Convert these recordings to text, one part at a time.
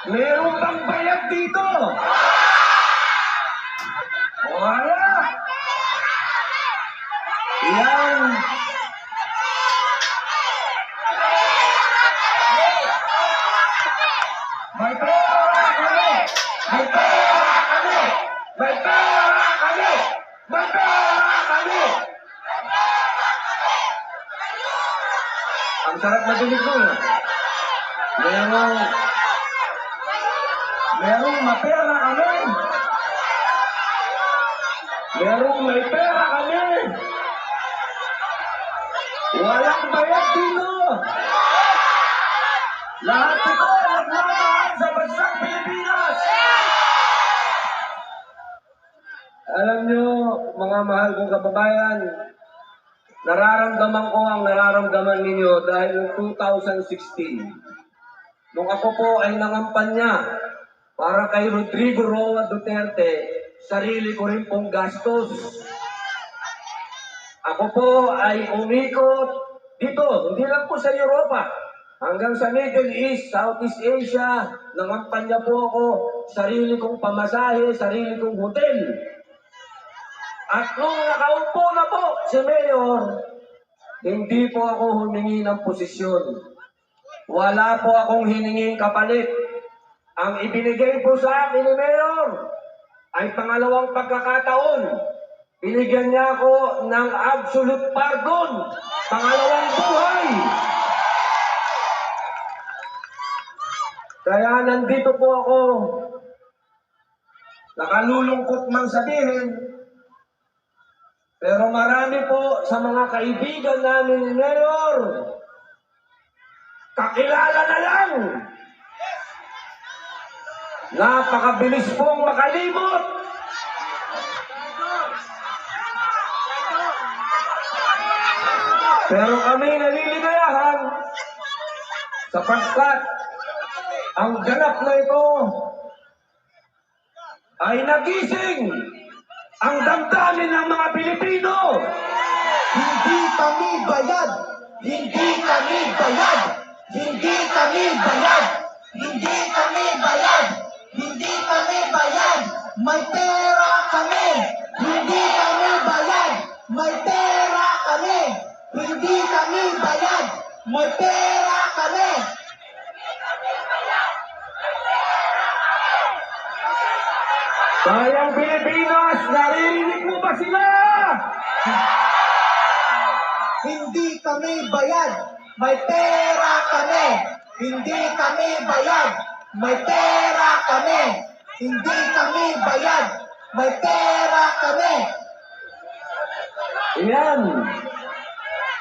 Meron bang bayad dito? Wala. Yan. May pera kami! May pera kami! May pera kami! May pera kami! Ang sarap na dinig mo. Merong mapera kami! Merong may pera kami! Walang bayad dito! Lahat ito nagmamahal sa bansang Pilipinas! Alam nyo, mga mahal kong kababayan, nararamdaman ko ang nararamdaman ninyo dahil noong 2016, nung ako po ay nangampanya para kay Rodrigo Roa Duterte, sarili ko rin pong gastos. Ako po ay umikot dito, hindi lang po sa Europa, hanggang sa Middle East, Southeast Asia, nangampanya po ako, sarili kong pamasahe, sarili kong hotel. At nung nakaupo na po si Mayor, hindi po ako humingi ng posisyon. Wala po akong hininging kapalit. Ang ibinigay po sa akin ni Mayor ay pangalawang pagkakataon. Binigyan niya ako ng absolute pardon, pangalawang buhay. Kaya nandito po ako, nakalulungkot man sabihin, pero marami po sa mga kaibigan namin ni Mayor, kakilala na lang. Napakabilis pong makalimot. Pero kami naliligayahan sapagkat ang ganap na ito ay nagising ang damdamin ng mga Pilipino. Hindi kami bayad! Hindi kami bayad! Hindi kami bayad! Hindi kami bayad! Hindi kami bayad! May pera kami! Hindi kami bayad! May pera kami! Hindi kami bayad! May pera kami! Bayang Pilipinas, naririnig mo ba sila? Hindi kami bayad! May pera kami! Hindi kami bayad! May pera kami! Hindi kami bayad! May pera kami! Iyan.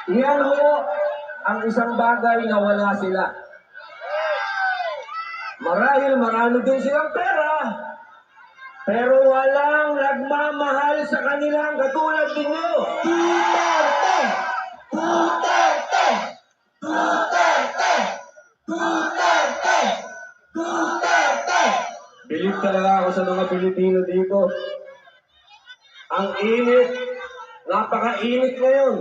Iyan ho ang isang bagay na wala sila. Marahil marami din silang pera, pero walang nagmamahal sa kanilang katulad ninyo. Duterte! Duterte! Duterte! Duterte! Duterte! Bilib talaga ako sa mga Pilipino dito. Ang init, napakainit ngayon.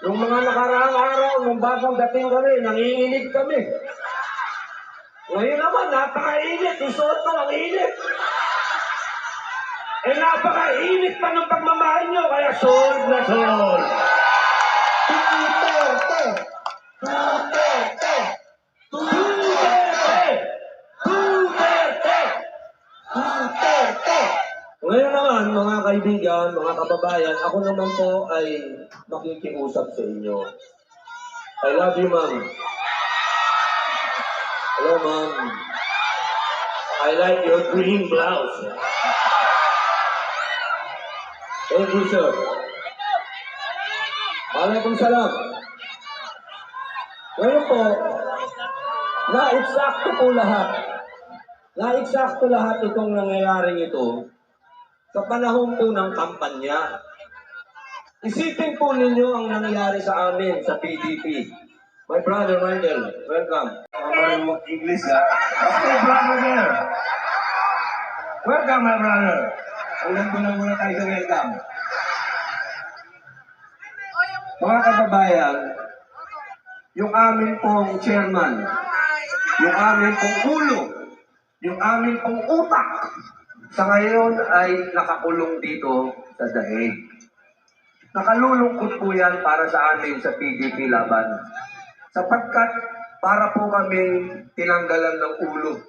Nung mga nakaraang araw, nung bagong dating kami, nanginginig kami. Ngayon naman, napakainit. Isuot ko ang init. Napakainit pa ng pagmamahal nyo, kaya sold na sold. Duterte! Duterte! Duterte! Duterte! Duterte! Ngayon naman, mga kaibigan, mga kababayan, ako naman po ay makikiusap sa inyo. I love you, ma'am. Hello, ma'am. I like your green blouse. Thank you, sir. Waalaikumsalam. Ngayon po, na-eksakto po lahat. Na-eksakto lahat itong nangyayaring ito sa panahon po ng kampanya. Isipin po ninyo ang nangyari sa amin sa PDP. My brother Michael, welcome. I'm English, ha? Okay, brother there. Welcome, my brother. Ulan ko lang muna tayo sa welcome. Mga kababayan, yung amin pong chairman, yung aming pong ulo, yung aming pong utak, sa ngayon ay nakakulong dito sa dahig. Nakalulungkot po yan para sa amin sa PDP Laban. Sapagkat para po kami tinanggalan ng ulo.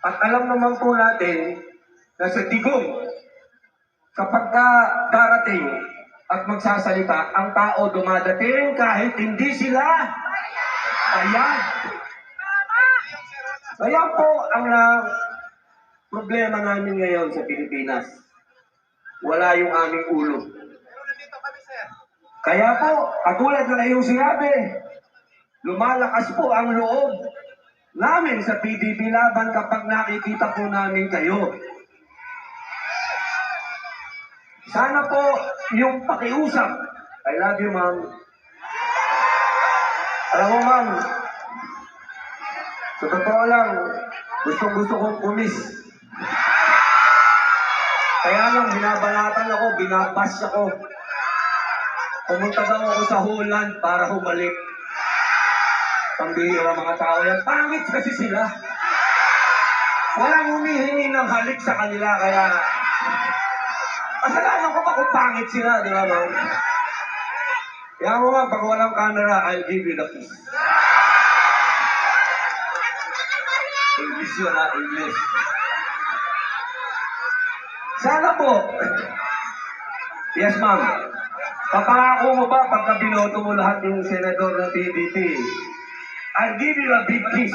At alam naman po natin na sa digong, kapag ka darating at magsasalita, ang tao dumadating kahit hindi sila payag. Kaya po ang problema namin ngayon sa Pilipinas. Wala yung aming ulo. Kaya po, katulad na iyong sinabi, lumalakas po ang loob namin sa PDP Laban kapag nakikita po namin kayo. Sana po yung pakiusap. I love you, ma'am. Alam mo, ma'am, sa totoo lang, gustong-gusto kong kumis. Kaya lang, binabalatan ako, binabas ako. Pumunta daw ako sa Holland para humalik. Pambihira mga tao yan. Pangit kasi sila. Walang humihingi ng halik sa kanila, kaya kasalanan ko ba kung pangit sila, di ba, ma'am? Kaya mo nga, pag walang camera, I'll give you the kiss. English yun, ha? English. Sana po. Yes, ma'am. Papangako mo ba pagka binoto mo lahat yung senador ng PDP? I'll give you a big kiss.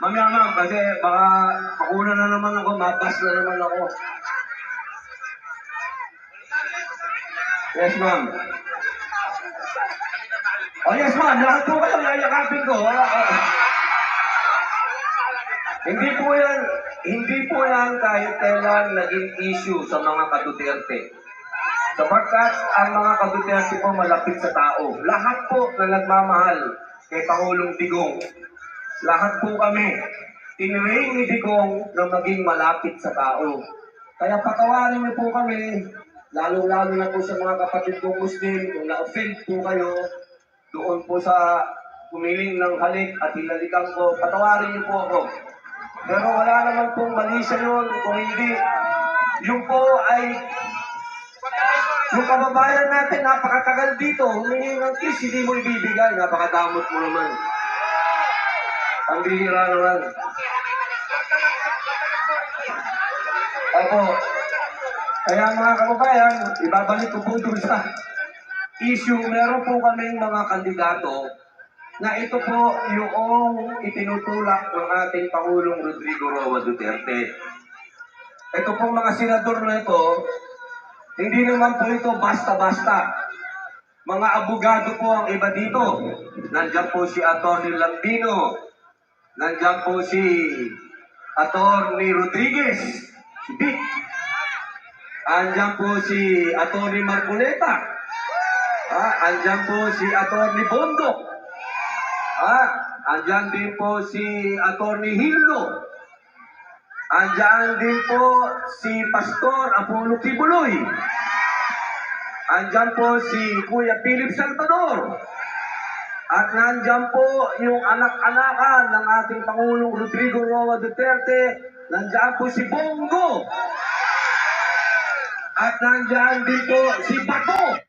Mamaya, ma'am, kasi baka makuna na naman ako, mabas na naman ako. Yes, ma'am. Oh, yes, ma'am. Lahat po kayo yayakapin ko. Hindi po yan kahit kailan naging issue sa mga kaduterte. Sapagkat ang mga kaduterte po malapit sa tao. Lahat po na nagmamahal kay Pangulong Digong. Lahat po kami, tinrain ni Digong na maging malapit sa tao. Kaya patawarin niyo po kami, lalo-lalo na po sa mga kapatid kong Muslim, kung na-offend po kayo, doon po sa humiling ng halik at hinalikan ko, patawarin niyo po ako. Pero wala naman pong mali sa yun, kung hindi, yung po ay, yung kababayan natin, napakatagal dito, humingi ng kiss, hindi mo ibibigay, napakadamot mo naman. Ang bihira naman. Opo. Kaya mga kababayan, ibabalik ko po doon sa issue. Meron po kaming mga kandidato na ito po yung itinutulak ng ating Pangulong Rodrigo Roa Duterte. Ito pong mga senador na ito, hindi naman po ito basta-basta. Mga abogado po ang iba dito. Nandiyan po si Atty. Lambino. Nandiyan po si Atty. Rodriguez. Si Vic. Andiyan po si Atty. Marcoleta. Andiyan po si Atty. Bondok. Andiyan din po si Atty. Hildo. Andiyan din po si Pastor Apollo Kibuloy. Andiyan po si Kuya Philip Salvador. At nandiyan po yung anak-anakan ng ating Pangulong Rodrigo Roa Duterte. Nandiyan po si Bongo. At nandiyan din po si Bato.